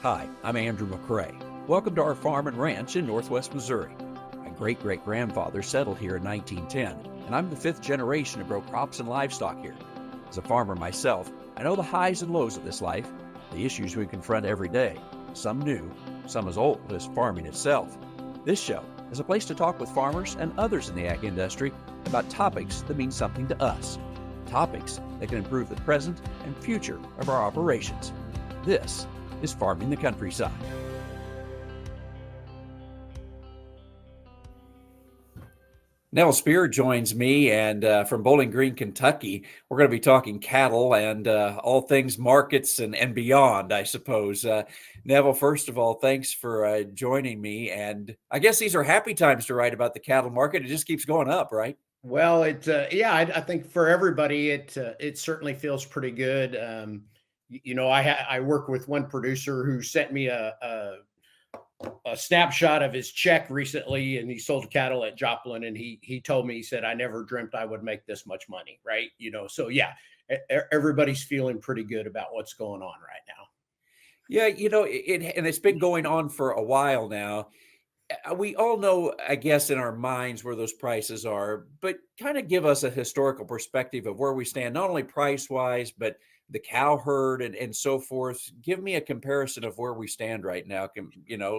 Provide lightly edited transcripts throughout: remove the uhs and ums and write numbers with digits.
Hi, I'm Andrew McCrae. Welcome to our farm and ranch in northwest Missouri. My great-great-grandfather settled here in 1910, and I'm the fifth generation to grow crops and livestock here. As a farmer myself, I know the highs and lows of this life, the issues we confront every day, some new, some as old as farming itself. This show is a place to talk with farmers and others in the ag industry about topics that mean something to us, topics that can improve the present and future of our operations. This is Farming the Countryside. Nevil Speer joins me, and from Bowling Green, Kentucky, we're going to be talking cattle and all things markets and beyond, I suppose. Nevil, first of all, thanks for joining me. And I guess these are happy times to write about the cattle market. It just keeps going up, right? Well, I think for everybody, it certainly feels pretty good. I work with one producer who sent me a snapshot of his check recently, and he sold cattle at Joplin, and he told me, he said, I never dreamt I would make this much money, right? So yeah, everybody's feeling pretty good about what's going on right now. Yeah, and it's been going on for a while now. We all know, I guess, in our minds where those prices are, but kind of give us a historical perspective of where we stand, not only price wise, but the cow herd and so forth. Give me a comparison of where we stand right now,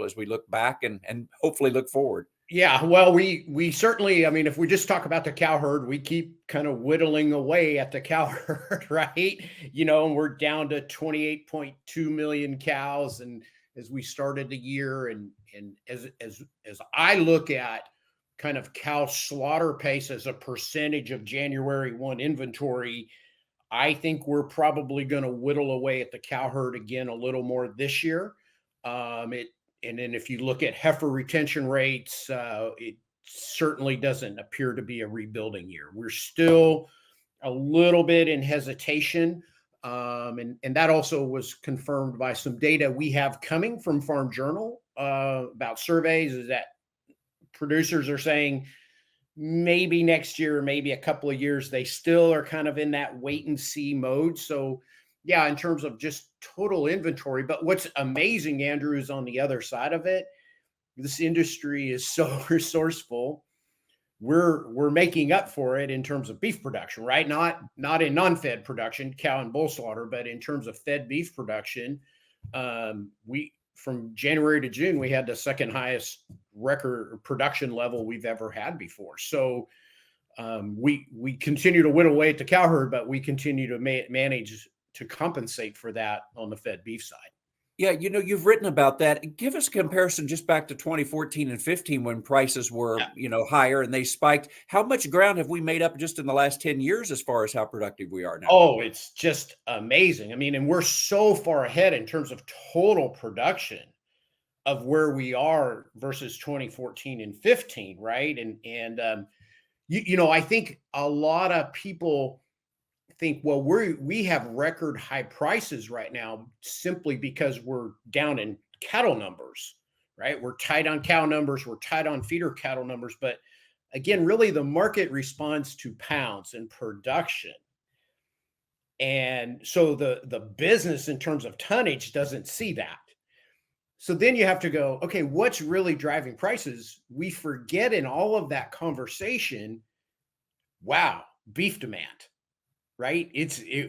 as we look back and hopefully look forward. Yeah, well, we certainly, I mean, if we just talk about the cow herd, we keep kind of whittling away at the cow herd, right? And we're down to 28.2 million cows, and as we started the year, and as I look at kind of cow slaughter pace as a percentage of January 1 inventory, I think we're probably going to whittle away at the cow herd again a little more this year. It And then if you look at heifer retention rates, it certainly doesn't appear to be a rebuilding year. We're still a little bit in hesitation. And that also was confirmed by some data we have coming from Farm Journal about surveys, is that producers are saying maybe next year, maybe a couple of years, they still are kind of in that wait and see mode. So yeah, in terms of just total inventory. But what's amazing, Andrew, is on the other side of it, this industry is so resourceful. We're making up for it in terms of beef production, right? Not in non-fed production, cow and bull slaughter, but in terms of fed beef production. We From January to June, we had the second highest record production level we've ever had before. So we continue to whittle away at the cow herd, but we continue to manage to compensate for that on the fed beef side. Yeah, you've written about that. Give us a comparison just back to 2014 and 15 when prices were, Yeah. higher and they spiked. How much ground have we made up just in the last 10 years as far as how productive we are now? Oh, it's just amazing. I mean, and we're so far ahead in terms of total production of where we are versus 2014 and 15, right? I think a lot of people think, well, we have record high prices right now simply because we're down in cattle numbers, right? We're tight on cow numbers, we're tight on feeder cattle numbers, but again, really the market responds to pounds and production. And so the business in terms of tonnage doesn't see that. So then you have to go, okay, what's really driving prices? We forget in all of that conversation, wow, beef demand, right?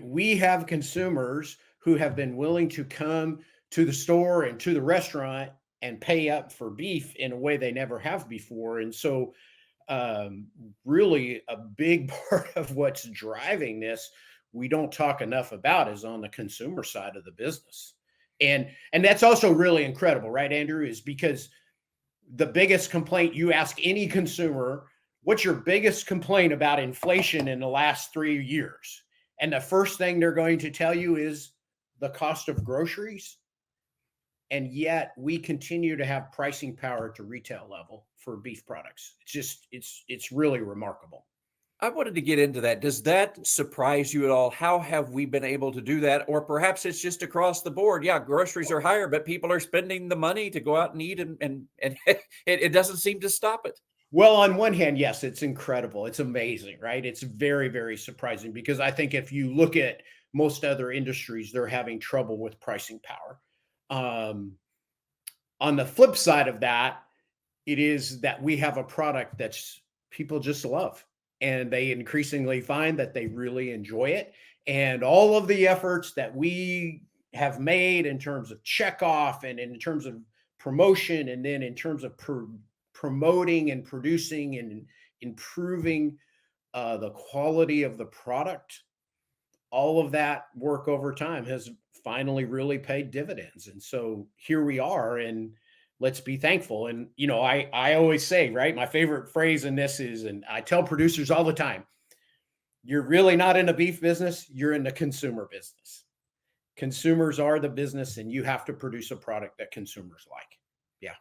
We have consumers who have been willing to come to the store and to the restaurant and pay up for beef in a way they never have before. And so really a big part of what's driving this we don't talk enough about is on the consumer side of the business. And that's also really incredible, right, Andrew? Is because the biggest complaint, you ask any consumer, what's your biggest complaint about inflation in the last 3 years? And the first thing they're going to tell you is the cost of groceries. And yet we continue to have pricing power at the retail level for beef products. It's really remarkable. I wanted to get into that. Does that surprise you at all? How have we been able to do that? Or perhaps it's just across the board. Yeah, groceries are higher, but people are spending the money to go out and eat, and it doesn't seem to stop it. Well, on one hand, yes, it's incredible. It's amazing, right? It's very, very surprising because I think if you look at most other industries, they're having trouble with pricing power. Um, on the flip side of that, it is that we have a product that's people just love, and they increasingly find that they really enjoy it. And all of the efforts that we have made in terms of checkoff and in terms of promotion, and then in terms of promoting and producing and improving the quality of the product, all of that work over time has finally really paid dividends. And so here we are, and let's be thankful. And I always say, right, my favorite phrase in this is, and I tell producers all the time, you're really not in the beef business, you're in the consumer business. Consumers are the business, and you have to produce a product that consumers like. Yeah.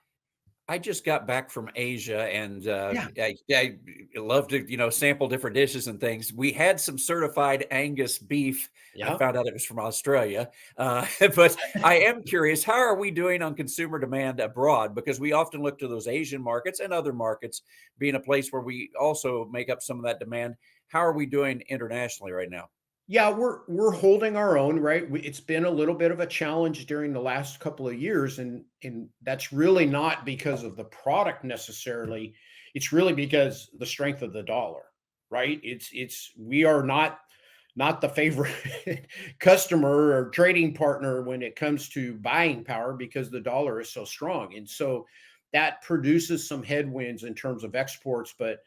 I just got back from Asia, and Yeah. I love to, sample different dishes and things. We had some certified Angus beef. I Yeah. found out it was from Australia. But I am curious, how are we doing on consumer demand abroad? Because we often look to those Asian markets and other markets being a place where we also make up some of that demand. How are we doing internationally right now? Yeah, we're holding our own, right? It's been a little bit of a challenge during the last couple of years, and that's really not because of the product necessarily. It's really because the strength of the dollar, right? It's we are not the favorite customer or trading partner when it comes to buying power, because the dollar is so strong, and so that produces some headwinds in terms of exports. But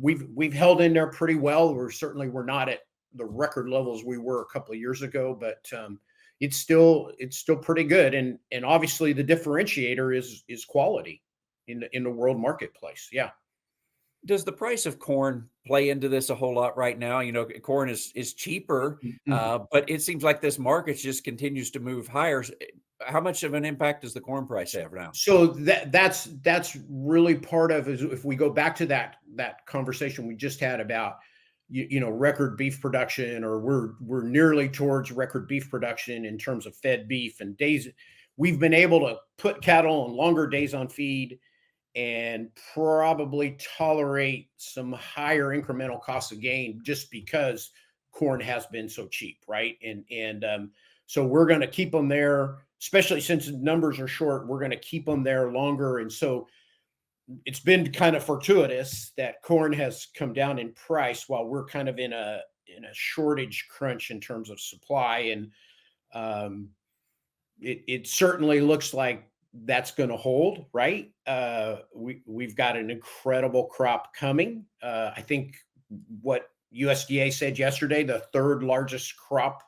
we've held in there pretty well. We're not at the record levels we were a couple of years ago, but it's still pretty good. And obviously the differentiator is quality in the world marketplace. Yeah. Does the price of corn play into this a whole lot right now? Corn is cheaper, Mhm. but it seems like this market just continues to move higher. How much of an impact does the corn price have now? So that's really part of, is if we go back to that conversation we just had about record beef production, or we're nearly towards record beef production in terms of fed beef and days. We've been able to put cattle on longer days on feed, and probably tolerate some higher incremental costs of gain, just because corn has been so cheap, right? And so we're going to keep them there, especially since the numbers are short. We're going to keep them there longer, and so it's been kind of fortuitous that corn has come down in price while we're kind of in a shortage crunch in terms of supply. And um, it certainly looks like that's going to hold, right? We've got an incredible crop coming. I think what USDA said yesterday, the third largest crop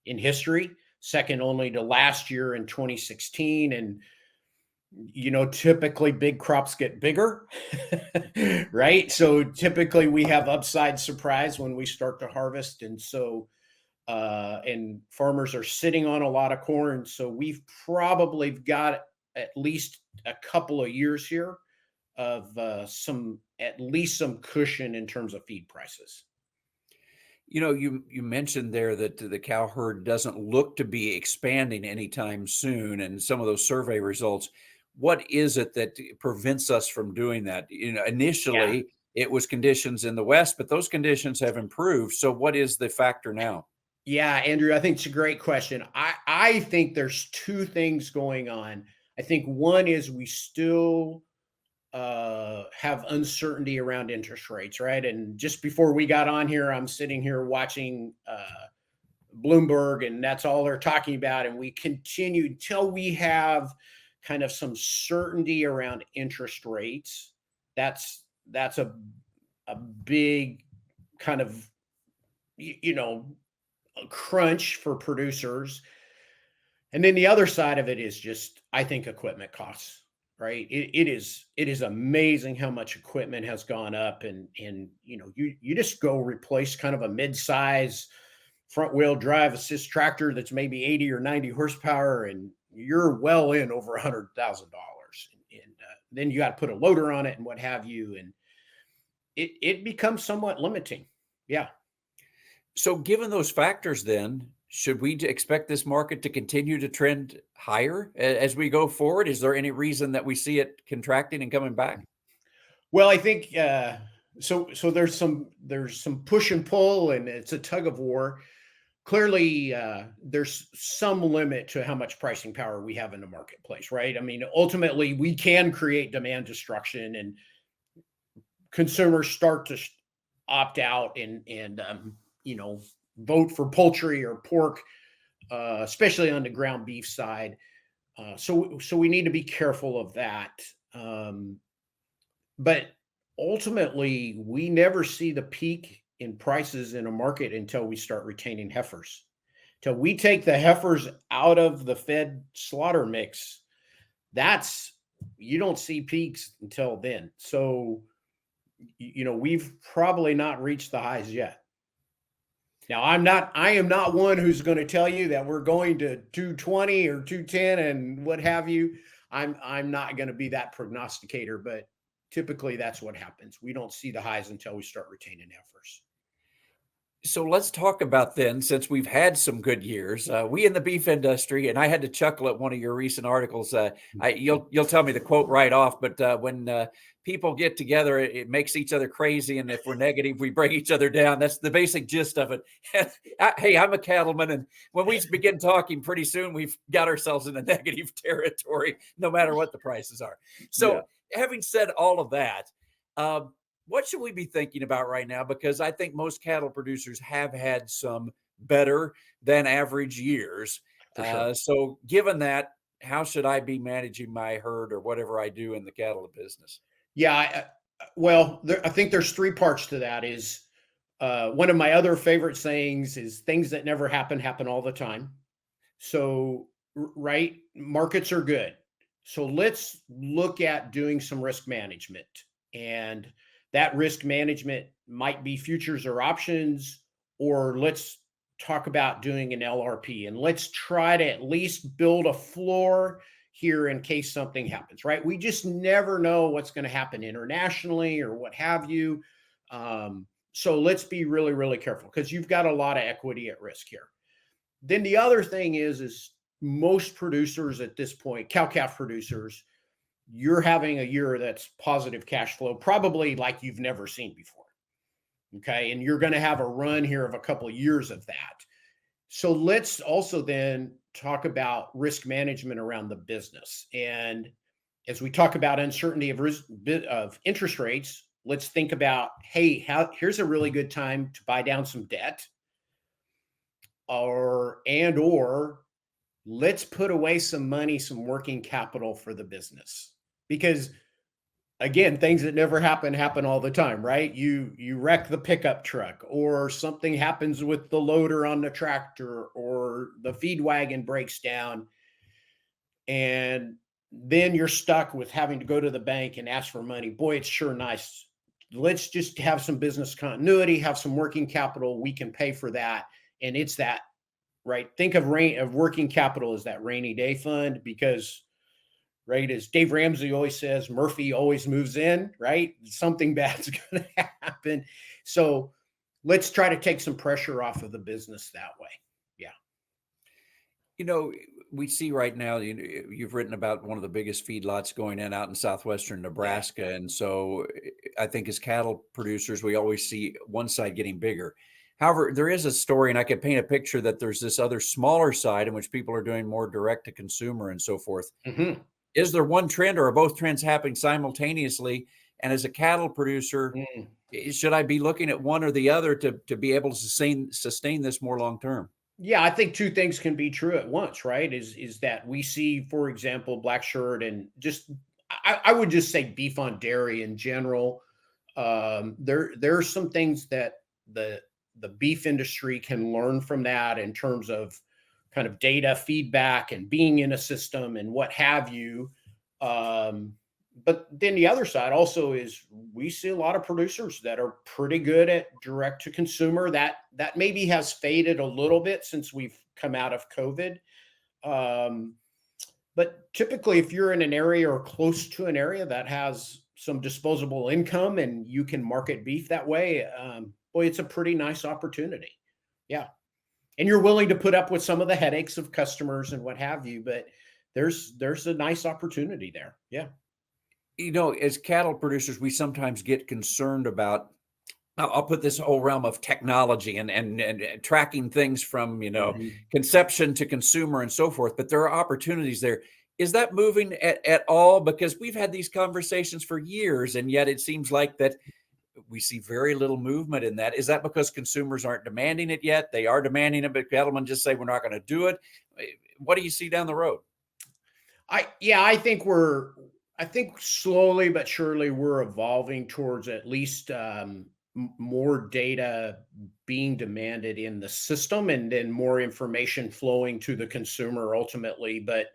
in history, second only to last year in 2016. And typically big crops get bigger, right? So typically we have upside surprise when we start to harvest. And so and farmers are sitting on a lot of corn, so we've probably got at least a couple of years here of some at least some cushion in terms of feed prices. You mentioned there that the cow herd doesn't look to be expanding anytime soon, and some of those survey results. What is it that prevents us from doing that? Yeah. Initially it was conditions in the West, but those conditions have improved. So what is the factor now? Yeah, Andrew, I think it's a great question. I think there's two things going on. I think one is we still have uncertainty around interest rates, right? And just before we got on here, I'm sitting here watching Bloomberg, and that's all they're talking about. And we continue until we have kind of some certainty around interest rates. That's a big kind of a crunch for producers. And then the other side of it is just, I think, equipment costs, right? It is amazing how much equipment has gone up, and you just go replace kind of a mid-size front wheel drive assist tractor that's maybe 80 or 90 horsepower, and you're well in over $100,000. And then you got to put a loader on it and what have you, and it becomes somewhat limiting. Yeah. So given those factors, then should we expect this market to continue to trend higher as we go forward? Is there any reason that we see it contracting and coming back? Well, I think so. So there's some push and pull, and it's a tug of war. clearly there's some limit to how much pricing power we have in the marketplace, right? I mean, ultimately, we can create demand destruction, and consumers start to opt out and you know, vote for poultry or pork, especially on the ground beef side. So we need to be careful of that. Um, but ultimately, we never see the peak in prices in a market until we start retaining heifers. Till we take the heifers out of the fed slaughter mix, that's you don't see peaks until then. So you know, we've probably not reached the highs yet. Now, I am not one who's going to tell you that we're going to 220 or 210 and what have you. I'm not going to be that prognosticator, but typically that's what happens. We don't see the highs until we start retaining heifers. So let's talk about then, since we've had some good years, we in the beef industry, and I had to chuckle at one of your recent articles. You'll tell me the quote right off, but when people get together, it makes each other crazy, and if we're negative, we bring each other down. That's the basic gist of it. Hey, I'm a cattleman, and when we begin talking, pretty soon we've got ourselves in the negative territory, no matter what the prices are. Yeah. So, having said all of that. What should we be thinking about right now? Because I think most cattle producers have had some better than average years. For sure. So, given that, how should I be managing my herd or whatever I do in the cattle business? Yeah. Well, I think there's three parts to that. Is one of my other favorite sayings is things that never happen all the time. So, right, markets are good. So let's look at doing some risk management. And that risk management might be futures or options, or let's talk about doing an LRP and let's try to at least build a floor here in case something happens, right? We just never know what's going to happen internationally or what have you. So let's be really, really careful because you've got a lot of equity at risk here. Then the other thing is most producers at this point, cow-calf producers, you're having a year that's positive cash flow, probably like you've never seen before. Okay. And you're going to have a run here of a couple of years of that. So let's also then talk about risk management around the business. And as we talk about uncertainty of interest rates, let's think about, hey, here's a really good time to buy down some debt or let's put away some money, some working capital for the business. Because again, things that never happen all the time, right? You wreck the pickup truck or something happens with the loader on the tractor or the feed wagon breaks down and then you're stuck with having to go to the bank and ask for money. Boy, it's sure nice. Let's just have some business continuity, have some working capital. We can pay for that. And it's that, right? Think of working capital as that rainy day fund because, right, as Dave Ramsey always says, Murphy always moves in, right? Something bad's going to happen. So let's try to take some pressure off of the business that way. Yeah. You know, we see right now, you've written about one of the biggest feedlots going in out in southwestern Nebraska. Yeah. And so I think as cattle producers, we always see one side getting bigger. However, there is a story, and I could paint a picture that there's this other smaller side in which people are doing more direct to consumer and so forth. Mm-hmm. Is there one trend or are both trends happening simultaneously? And as a cattle producer, should I be looking at one or the other to be able to sustain this more long term? Yeah, I think two things can be true at once, right? Is that we see, for example, black shirt and just I would just say beef on dairy in general. There are some things that the beef industry can learn from that in terms of kind of data feedback and being in a system and what have you. But then the other side also is we see a lot of producers that are pretty good at direct to consumer. That maybe has faded a little bit since we've come out of COVID. Um, but typically, if you're in an area or close to an area that has some disposable income and you can market beef that way, boy, it's a pretty nice opportunity. Yeah. And you're willing to put up with some of the headaches of customers and what have you, but there's a nice opportunity there. Yeah. You know, as cattle producers, we sometimes get concerned about I'll put this whole realm of technology and tracking things from, Mhm. conception to consumer and so forth, but there are opportunities there. Is that moving at all? Because we've had these conversations for years, and yet it seems like that we see very little movement in that. Is that because consumers aren't demanding it yet? They are demanding it, but cattlemen just say we're not going to do it. What do you see down the road? I think slowly but surely we're evolving towards at least more data being demanded in the system, and then more information flowing to the consumer ultimately. But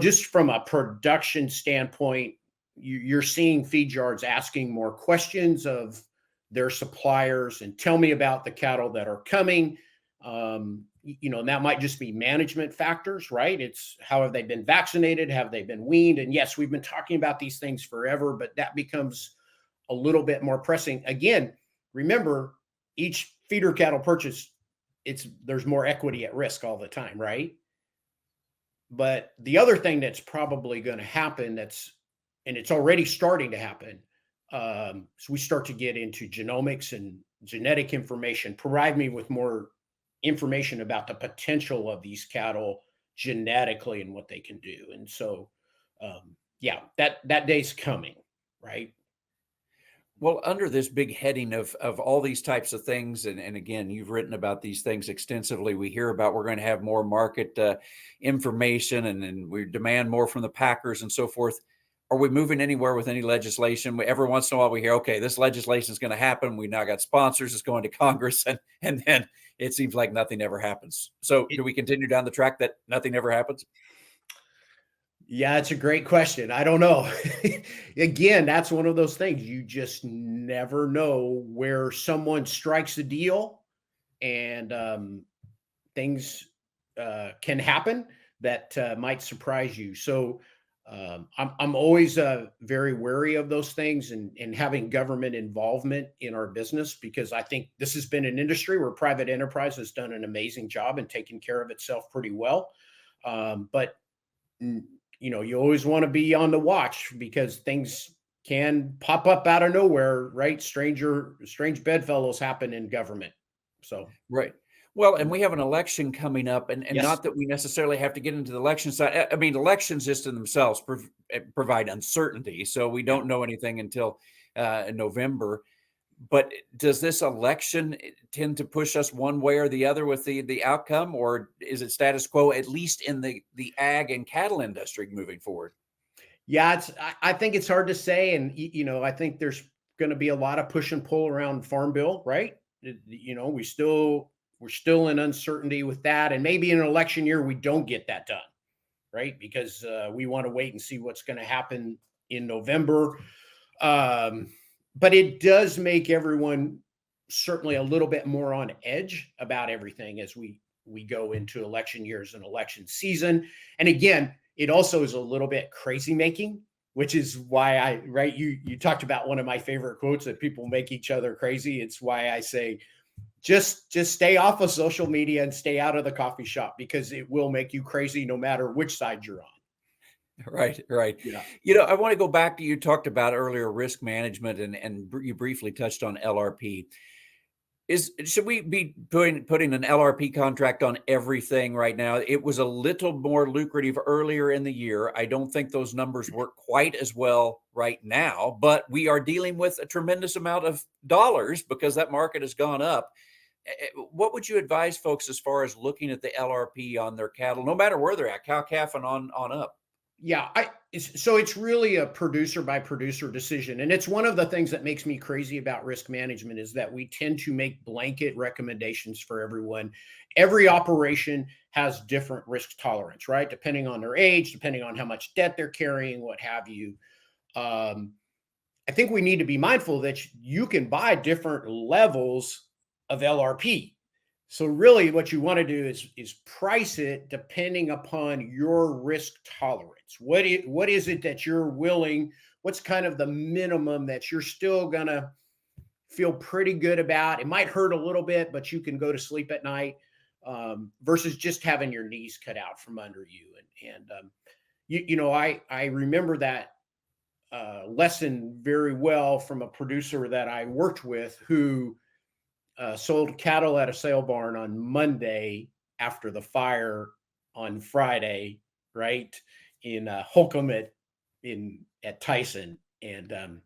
just from a production standpoint, you're seeing feed yards asking more questions of their suppliers and tell me about the cattle that are coming. And that might just be management factors, right? It's how have they been vaccinated? Have they been weaned? And yes, we've been talking about these things forever, but that becomes a little bit more pressing. Again, remember, each feeder cattle purchase, there's more equity at risk all the time, right? But the other thing that's probably going to happen, and it's already starting to happen, so we start to get into genomics and genetic information. Provide me with more information about the potential of these cattle genetically and what they can do. And so, yeah, that day's coming, right? Well, under this big heading of all these types of things, and again, you've written about these things extensively. We hear about we're going to have more market information, and we demand more from the packers and so forth. Are we moving anywhere with any legislation? Every once in a while, we hear, okay, this legislation is going to happen. We now got sponsors. It's going to Congress, and then it seems like nothing ever happens. So, It, do we continue down the track that nothing ever happens? yeah, it's a great question. I don't know. Again, that's one of those things you just never know where someone strikes a deal, and things can happen that might surprise you. So I'm always very wary of those things, and having government involvement in our business, because I think this has been an industry where private enterprise has done an amazing job and taken care of itself pretty well. But you always want to be on the watch, because things can pop up out of nowhere, right? Strange bedfellows happen in government. So Right. Well, and we have an election coming up, and yes. not that we necessarily have to get into the election side. I mean, elections just in themselves provide uncertainty, so we Yeah. don't know anything until November. But does this election tend to push us one way or the other with the outcome, or is it status quo at least in the ag and cattle industry moving forward? Yeah, I think it's hard to say, and I think there's going to be a lot of push and pull around Farm Bill, right? We're still in uncertainty with that, and maybe in an election year we don't get that done, right? Because we want to wait and see what's going to happen in November. Um, but it does make everyone certainly a little bit more on edge about everything as we go into election years and election season. And again, it also is a little bit crazy making, which is why right, you talked about one of my favorite quotes, that people make each other crazy. It's why I say just stay off of social media and stay out of the coffee shop, because it will make you crazy no matter which side you're on. Right, right. Yeah. I want to go back to, you talked about earlier risk management, and you briefly touched on LRP. Should we be putting an LRP contract on everything right now? It was a little more lucrative earlier in the year. I don't think those numbers work quite as well right now, but we are dealing with a tremendous amount of dollars because that market has gone up. What would you advise folks as far as looking at the LRP on their cattle, no matter where they're at, cow, calf, and on up? Yeah, so it's really a producer by producer decision, and it's one of the things that makes me crazy about risk management, is that we tend to make blanket recommendations for everyone. Every operation has different risk tolerance, right? Depending on their age, depending on how much debt they're carrying, what have you. Um, I think we need to be mindful that you can buy different levels of LRP. So really what you want to do is price it depending upon your risk tolerance. What is it that you're willing, what's kind of the minimum that you're still going to feel pretty good about? It might hurt a little bit, but you can go to sleep at night, versus just having your knees cut out from under you. And I remember that lesson very well from a producer that I worked with who sold cattle at a sale barn on Monday after the fire on Friday, right in Holcomb at Tyson, and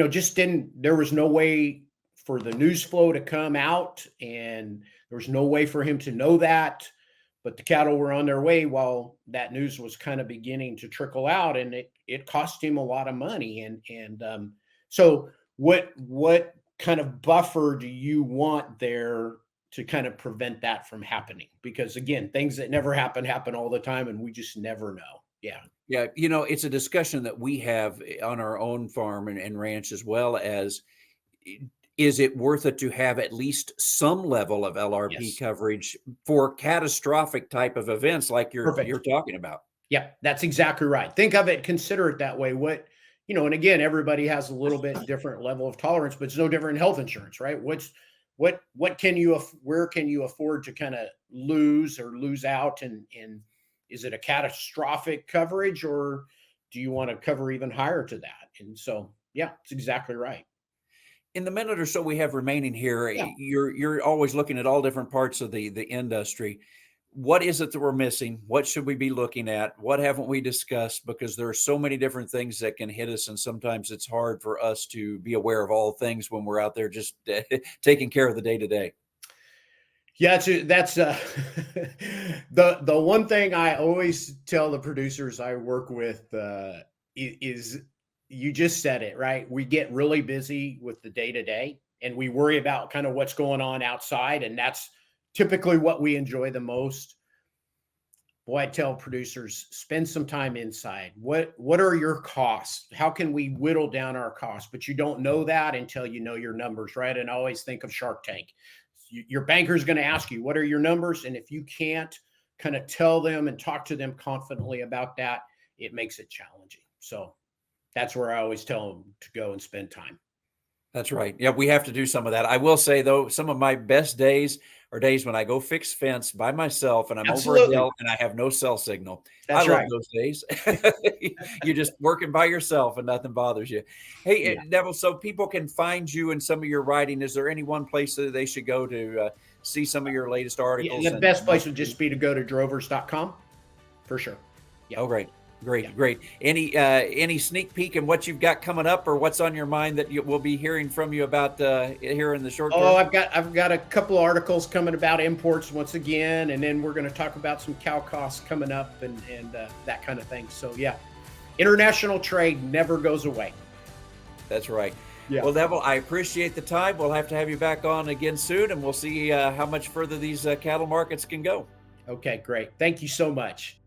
just didn't. There was no way for the news flow to come out, and there was no way for him to know that. But the cattle were on their way while that news was kind of beginning to trickle out, and it cost him a lot of money. And so what kind of buffer do you want there to kind of prevent that from happening? Because again, things that never happen all the time, and we just never know. Yeah. Yeah, it's a discussion that we have on our own farm and ranch, as well as, is it worth it to have at least some level of LRP Yes. coverage for catastrophic type of events like you're Perfect. talking about? Yeah, that's exactly right. Think of it, consider it that way. And again, everybody has a little bit different level of tolerance, but it's no different in health insurance, right? What can you, where can you afford to kind of lose out? And is it a catastrophic coverage, or do you want to cover even higher to that? And so, yeah, it's exactly right. In the minute or so we have remaining here, Yeah. you're always looking at all different parts of the industry. What is it that we're missing? What should we be looking at? What haven't we discussed? Because there are so many different things that can hit us, and sometimes it's hard for us to be aware of all things when we're out there just taking care of the day to day. Yeah, that's the one thing I always tell the producers I work with is, you just said it, right? We get really busy with the day to day, and we worry about kind of what's going on outside, and that's typically what we enjoy the most. Boy, I tell producers, spend some time inside. What are your costs? How can we whittle down our costs? But you don't know that until you know your numbers, right? And I always think of Shark Tank. Your banker is going to ask you, what are your numbers? And if you can't kind of tell them and talk to them confidently about that, it makes it challenging. So that's where I always tell them to go and spend time. That's right. Yeah, we have to do some of that. I will say, though, some of my best days are days when I go fix fence by myself and I'm over a Absolutely. hill and I have no cell signal. I That's love right. those days. You're just working by yourself and nothing bothers you. Hey, Yeah. Neville, so people can find you in some of your writing. Is there any one place that they should go to see some of your latest articles? Yeah, the best place would just be to go to drovers.com for sure. Yeah. Oh, great. Great, Yeah. great. Any sneak peek in what you've got coming up, or what's on your mind that we'll be hearing from you about here in the short term? Oh, I've got a couple of articles coming about imports once again, and then we're going to talk about some cow costs coming up and that kind of thing. So yeah, international trade never goes away. That's right. Yeah. Well, Neville, I appreciate the time. We'll have to have you back on again soon, and we'll see how much further these cattle markets can go. Okay, great. Thank you so much.